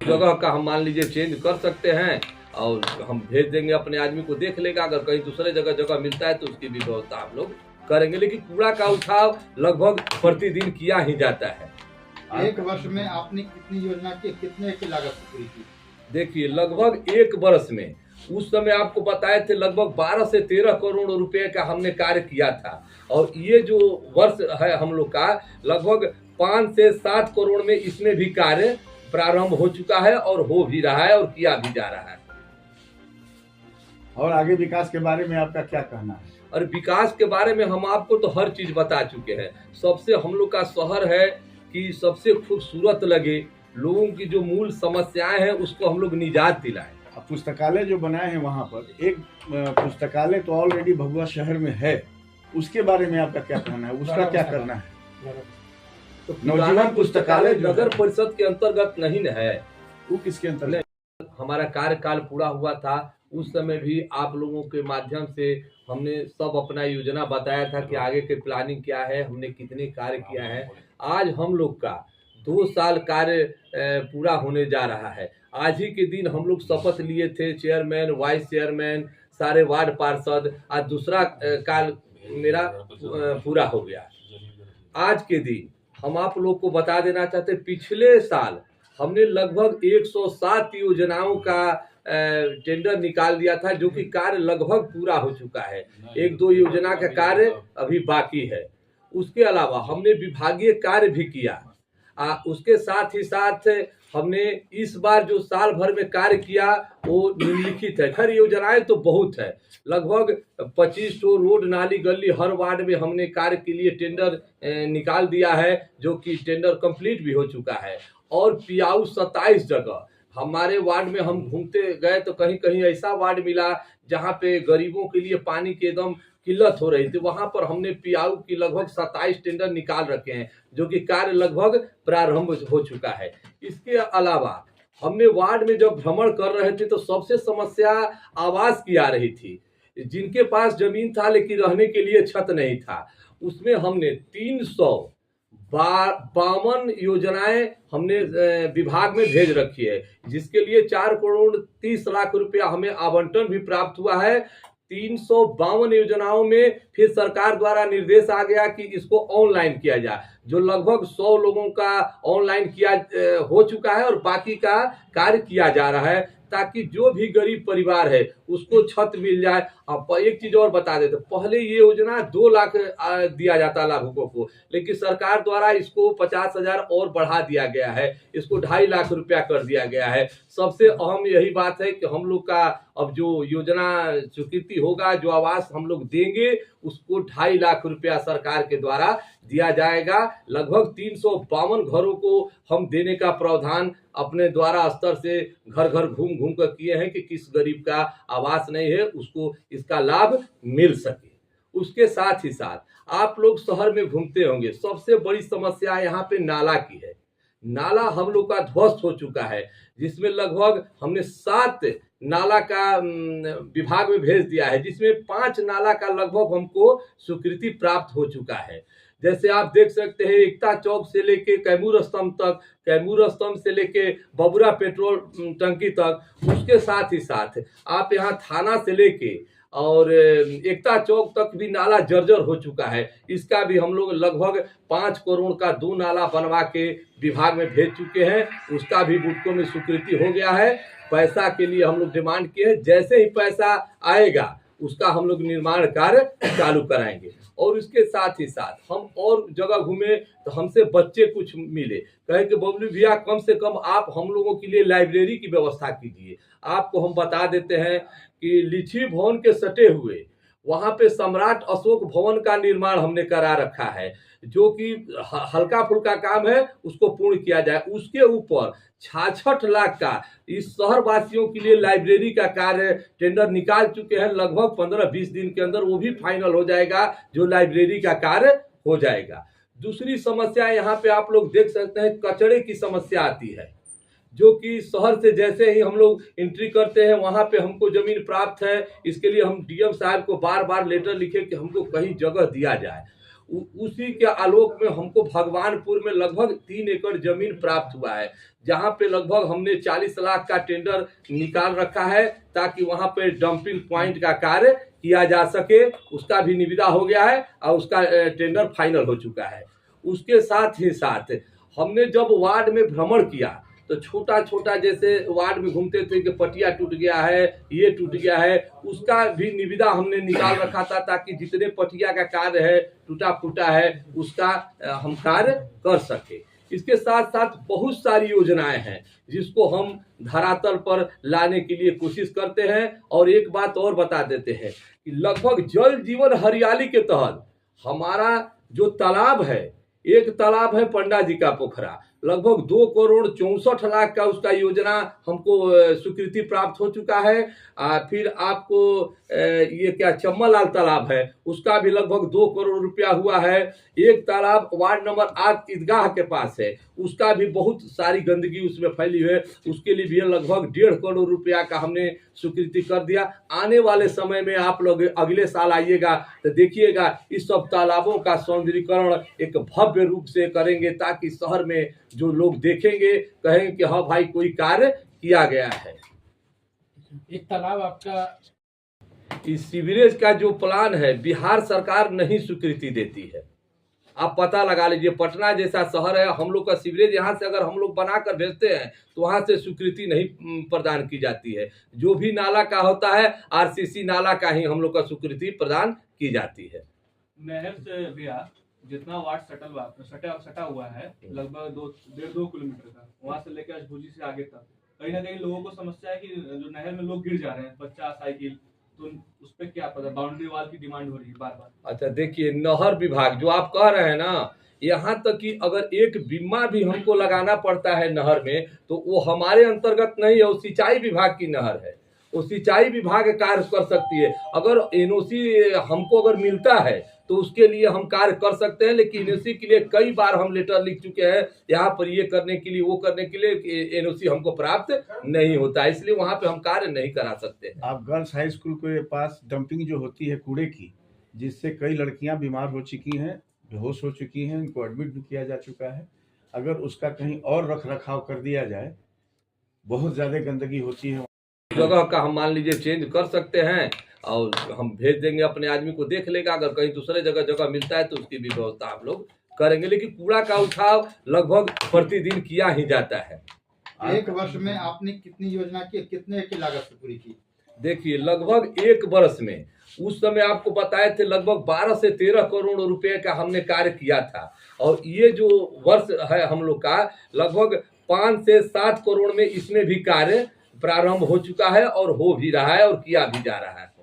जगह का हम मान लीजिए चेंज कर सकते हैं और हम भेज देंगे, अपने आदमी को देख लेगा। अगर कहीं दूसरे जगह मिलता है तो उसकी भी व्यवस्था हम लोग करेंगे। लेकिन कूड़ा का उठाव लगभग प्रतिदिन किया ही जाता है। एक वर्ष में आपने कितनी योजना की, कितने की लागत पूरी की? देखिए, लगभग एक वर्ष में उस समय आपको बताए थे लगभग 12 से 13 करोड़ रुपए का हमने कार्य किया था। और ये जो वर्ष है हम लोग का, लगभग 5 से 7 करोड़ में इसमें भी कार्य प्रारंभ हो चुका है और हो भी रहा है और किया भी जा रहा है। और आगे विकास के बारे में आपका क्या कहना है? और विकास के बारे में हम आपको तो हर चीज बता चुके हैं। सबसे हम लोग का शहर है कि सबसे खूबसूरत लगे, लोगों की जो मूल समस्याएं हैं उसको हम लोग निजात दिलाएं। पुस्तकालय जो बनाए हैं वहाँ पर, एक पुस्तकालय तो ऑलरेडी भभुआ शहर में है, उसके बारे में आपका क्या कहना है? उसका क्या करना है? तो नवजीवन पुस्तकालय नगर परिषद के अंतर्गत नहीं न है। वो किसके अंतर्गत? हमारा कार्यकाल पूरा हुआ था उस समय भी आप लोगों के माध्यम से हमने सब अपना योजना बताया था कि आगे के प्लानिंग क्या है, हमने कितने कार्य किया है। आज हम लोग का 2 साल कार्य पूरा होने जा रहा है। आज ही के दिन हम लोग शपथ लिए थे, चेयरमैन, वाइस चेयरमैन, सारे वार्ड पार्षद। आज दूसरा काल मेरा पूरा हो गया। आज के दिन हम आप लोग को बता देना चाहते, पिछले साल हमने लगभग 107 योजनाओं का टेंडर निकाल दिया था, जो कि कार्य लगभग पूरा हो चुका है। 1-2 योजना का कार्य अभी बाकी है। उसके अलावा हमने विभागीय कार्य भी किया। उसके साथ ही साथ हमने इस बार जो साल भर में कार्य किया वो निम्नलिखित है। खैर योजनाएं तो बहुत है, लगभग 25 तो रोड, नाली, गली हर वार्ड में हमने कार्य के लिए टेंडर निकाल दिया है, जो कि टेंडर कंप्लीट भी हो चुका है। और पियाऊ 27 जगह हमारे वार्ड में हम घूमते गए तो कहीं कहीं ऐसा वार्ड मिला जहाँ पे गरीबों के लिए पानी की एकदम किल्लत हो रही थी। वहां पर हमने पियाऊ की लगभग 27 टेंडर निकाल रखे हैं, जो कि कार्य लगभग प्रारंभ हो चुका है। इसके अलावा हमने वार्ड में जब भ्रमण कर रहे थे तो सबसे समस्या आवास की आ रही थी। जिनके पास जमीन था लेकिन रहने के लिए छत नहीं था, उसमें हमने 352 योजनाएं हमने विभाग में भेज रखी है, जिसके लिए 4 करोड़ 30 लाख रुपया हमें आवंटन भी प्राप्त हुआ है। 352 योजनाओं में फिर सरकार द्वारा निर्देश आ गया कि इसको ऑनलाइन किया जाए, जो लगभग 100 लोगों का ऑनलाइन किया हो चुका है और बाकी का कार्य किया जा रहा है, ताकि जो भी गरीब परिवार है उसको छत मिल जाए। अब एक चीज और बता देते, पहले ये योजना 2 लाख दिया जाता लाभुकों को, लेकिन सरकार द्वारा इसको 50,000 और बढ़ा दिया गया है, इसको 2.5 लाख रुपया कर दिया गया है। सबसे अहम यही बात है कि हम लोग का अब जो योजना स्वीकृति होगा, जो आवास हम लोग देंगे उसको 2.5 लाख रुपया सरकार के द्वारा दिया जाएगा। लगभग 352 घरों को हम देने का प्रावधान अपने द्वारा स्तर से घर घर घूम घूम कर किए हैं कि किस गरीब का आवास नहीं है उसको इसका लाभ मिल सके। उसके साथ ही साथ आप लोग शहर में घूमते होंगे, सबसे बड़ी समस्या यहाँ पे नाला की है। नाला हम लोग का ध्वस्त हो चुका है, जिसमें लगभग हमने 7 नाला का विभाग में भेज दिया है, जिसमें 5 नाला का लगभग हमको स्वीकृति प्राप्त हो चुका है। जैसे आप देख सकते हैं, एकता चौक से लेके कैमूर स्तंभ तक, कैमूर स्तंभ से लेके बबुरा पेट्रोल टंकी तक, उसके साथ ही साथ आप यहाँ थाना से लेके और एकता चौक तक भी नाला जर्जर हो चुका है। इसका भी हम लोग लगभग 5 करोड़ का 2 नाला बनवा के विभाग में भेज चुके हैं। उसका भी बुटकों में स्वीकृति हो गया है। पैसा के लिए हम लोग डिमांड किए हैं, जैसे ही पैसा आएगा उसका हम लोग निर्माण कार्य चालू कराएंगे। और इसके साथ ही साथ हम और जगह घूमे तो हमसे बच्चे कुछ मिले, कहे कि बबलू भैया कम से कम आप हम लोगों के लिए लाइब्रेरी की व्यवस्था कीजिए। आपको हम बता देते हैं कि लिच्छवी भवन के सटे हुए वहां पे सम्राट अशोक भवन का निर्माण हमने करा रखा है, जो कि हल्का फुल्का काम है, उसको पूर्ण किया जाए। उसके ऊपर 66 लाख का इस शहर वासियों के लिए लाइब्रेरी का कार्य टेंडर निकाल चुके हैं। लगभग 15-20 दिन के अंदर वो भी फाइनल हो जाएगा, जो लाइब्रेरी का कार्य हो जाएगा। दूसरी समस्या यहाँ पे आप लोग देख सकते हैं, कचरे की समस्या आती है, जो कि शहर से जैसे ही हम लोग एंट्री करते हैं वहां पे हमको जमीन प्राप्त है। इसके लिए हम डीएम साहब को बार बार लेटर लिखे कि हमको कहीं जगह दिया जाए। उसी के आलोक में हमको भगवानपुर में लगभग 3 एकड़ जमीन प्राप्त हुआ है, जहां पे लगभग हमने 40 लाख का टेंडर निकाल रखा है ताकि वहां पे डंपिंग पॉइंट का कार्य किया जा सके। उसका भी निविदा हो गया है और उसका टेंडर फाइनल हो चुका है। उसके साथ ही साथ हमने जब वार्ड में भ्रमण किया तो छोटा छोटा जैसे वार्ड में घूमते थे कि पटिया टूट गया है, ये टूट गया है, उसका भी निविदा हमने निकाल रखा था ताकि जितने पटिया का कार्य है, टूटा फूटा है, उसका हम कार्य कर सके। इसके साथ साथ बहुत सारी योजनाएं हैं जिसको हम धरातल पर लाने के लिए कोशिश करते हैं। और एक बात और बता देते हैं कि लगभग जल जीवन हरियाली के तहत हमारा जो तालाब है, एक तालाब है पंडा जी का पोखरा, लगभग 2 करोड़ 64 लाख का उसका योजना हमको स्वीकृति प्राप्त हो चुका है। फिर आपको ये क्या चम्मलाल तालाब है, उसका भी लगभग 2 करोड़ रुपया हुआ है। एक तालाब वार्ड नंबर 8 ईदगाह के पास है, उसका भी बहुत सारी गंदगी उसमें फैली हुई है, उसके लिए भी लगभग 1.5 करोड़ रुपया का हमने स्वीकृति कर दिया। आने वाले समय में आप लोग अगले साल आइएगा तो देखिएगा इस सब तालाबों का सौंदर्यीकरण एक भव्य रूप से करेंगे ताकि शहर में जो लोग देखेंगे कहेंगे कि हाँ भाई कोई कार्य किया गया है। एक तालाब आपका इस सीवरेज का जो प्लान है बिहार सरकार नहीं स्वीकृति देती है। आप पता लगा लीजिए, पटना जैसा शहर है, हम लोग का सीवरेज यहाँ से अगर हम लोग बनाकर भेजते हैं तो वहाँ से स्वीकृति नहीं प्रदान की जाती है। जो भी नाला का होता है आरसीसी नाला का ही हम लोग का स्वीकृति प्रदान की जाती है। नहर से भैया जितना वार्ड सटा हुआ है लगभग 1.5-2 किलोमीटर का, वहाँ से लेकर अशभुजी से आगे तक कहीं ना कहीं लोगों को समस्या है कि जो नहर में लोग गिर जा रहे हैं, बच्चा साइकिल, तो उस पर क्या पता, बाउंड्री वाल की डिमांड हो रही है बार बार। अच्छा देखिए, नहर विभाग जो आप कह रहे हैं ना, यहाँ तक कि अगर एक बीमा भी हमको लगाना पड़ता है नहर में तो वो हमारे अंतर्गत नहीं है, वो सिंचाई विभाग की नहर है, वो सिंचाई विभाग कार्य कर सकती है। अगर एनओसी हमको अगर मिलता है तो उसके लिए हम कार्य कर सकते हैं, लेकिन एनओसी के लिए कई बार हम लेटर लिख चुके हैं यहाँ पर ये करने के लिए वो करने के लिए, एनओसी हमको प्राप्त नहीं होता है, इसलिए वहाँ पे हम कार्य नहीं करा सकते हैं। आप गर्ल्स हाई स्कूल के पास डंपिंग जो होती है कूड़े की, जिससे कई लड़कियां बीमार हो चुकी हैं, बेहोश हो चुकी हैं, इनको एडमिट भी किया जा चुका है। अगर उसका कहीं और रख रखाव कर दिया जाए, बहुत ज़्यादा गंदगी होती है। जगह का हम मान लीजिए चेंज कर सकते हैं और हम भेज देंगे, अपने आदमी को देख लेगा, अगर कहीं दूसरे जगह मिलता है तो उसकी भी व्यवस्था आप लोग करेंगे। लेकिन कूड़ा का उठाव लगभग प्रतिदिन किया ही जाता है। एक वर्ष में आपने कितनी योजना की, कितने की लागत से पूरी की? देखिए लगभग 1 वर्ष में, उस समय आपको बताए थे लगभग 12 से 13 करोड़ रुपए का हमने कार्य किया था, और ये जो वर्ष है हम लोग का लगभग 5 से 7 करोड़ में इसमें भी कार्य प्रारंभ हो चुका है और हो भी रहा है और किया भी जा रहा है।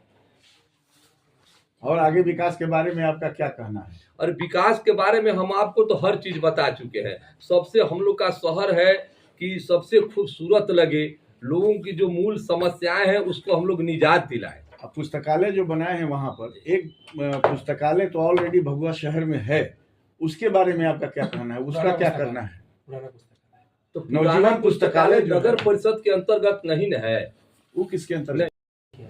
और आगे विकास के बारे में आपका क्या कहना है? और विकास के बारे में हम आपको तो हर चीज बता चुके हैं। सबसे हम लोग का शहर है कि सबसे खूबसूरत लगे, लोगों की जो मूल समस्याएं हैं उसको हम लोग निजात दिलाएं। अब पुस्तकालय जो बनाए हैं वहाँ पर, एक पुस्तकालय तो ऑलरेडी भभुआ शहर में है, उसके बारे में आपका क्या कहना है, उसका क्या करना है? पुराना पुस्तकालय तो नवजीवन पुस्तकालय जो नगर है, परिषद के अंतर्गत नहीं न है। वो किसके अंतर्गत?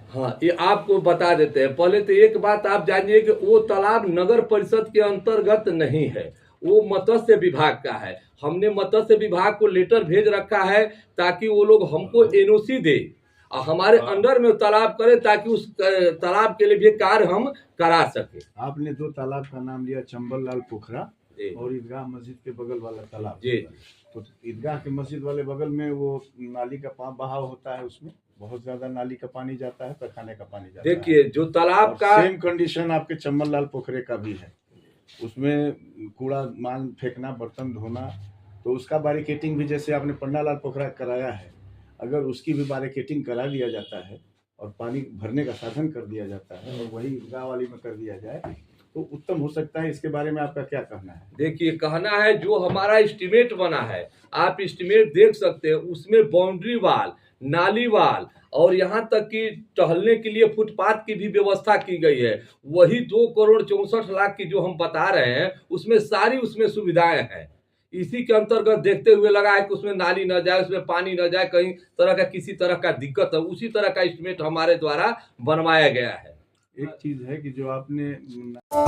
हाँ, ये आपको बता देते हैं। पहले तो एक बात आप जानिए कि वो तालाब नगर परिषद के अंतर्गत नहीं है, वो मत्स्य विभाग का है। हमने मत्स्य विभाग को लेटर भेज रखा है ताकि वो लोग हमको एनओसी दे और हमारे अंडर में तालाब करे, ताकि उस तालाब के लिए भी कार्य हम करा सके। आपने 2 तालाब का नाम लिया, चंबल लाल पोखरा जी और ईदगाह मस्जिद के बगल वाला तालाब। जी। तो ईदगाह के मस्जिद वाले बगल में वो नाली का बहाव होता है, उसमें बहुत ज्यादा नाली का पानी जाता है, पैखाने का पानी जाता है। देखिए जो तालाब का सेम कंडीशन आपके चंबल लाल पोखरे का भी है, उसमें कूड़ा मान फेंकना, बर्तन धोना, तो उसका बैरिकेटिंग भी जैसे आपने पंडा लाल पोखरा कराया है, अगर उसकी भी बैरिकेटिंग करा दिया जाता है और पानी भरने का साधन कर दिया जाता है और वही ईदगाह वाली में कर दिया जाए तो उत्तम हो सकता है। इसके बारे में आपका क्या कहना है? देखिए कहना है, जो हमारा एस्टीमेट बना है, आप एस्टीमेट देख सकते हैं, उसमें बाउंड्री वाल, नाली वाल और यहाँ तक कि टहलने के लिए फुटपाथ की भी व्यवस्था की गई है। वही 2 करोड़ 64 लाख की जो हम बता रहे हैं उसमें सारी उसमें सुविधाएं हैं। इसी के अंतर्गत देखते हुए लगा है कि उसमें नाली न जाए, उसमें पानी न जाए, कहीं तरह का किसी तरह का दिक्कत है, उसी तरह का एस्टीमेट हमारे द्वारा बनवाया गया है। एक चीज है कि जो आपने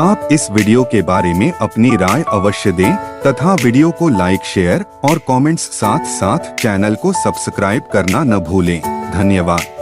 आप इस वीडियो के बारे में अपनी राय अवश्य दें तथा वीडियो को लाइक, शेयर और कमेंट्स साथ साथ चैनल को सब्सक्राइब करना न भूलें। धन्यवाद।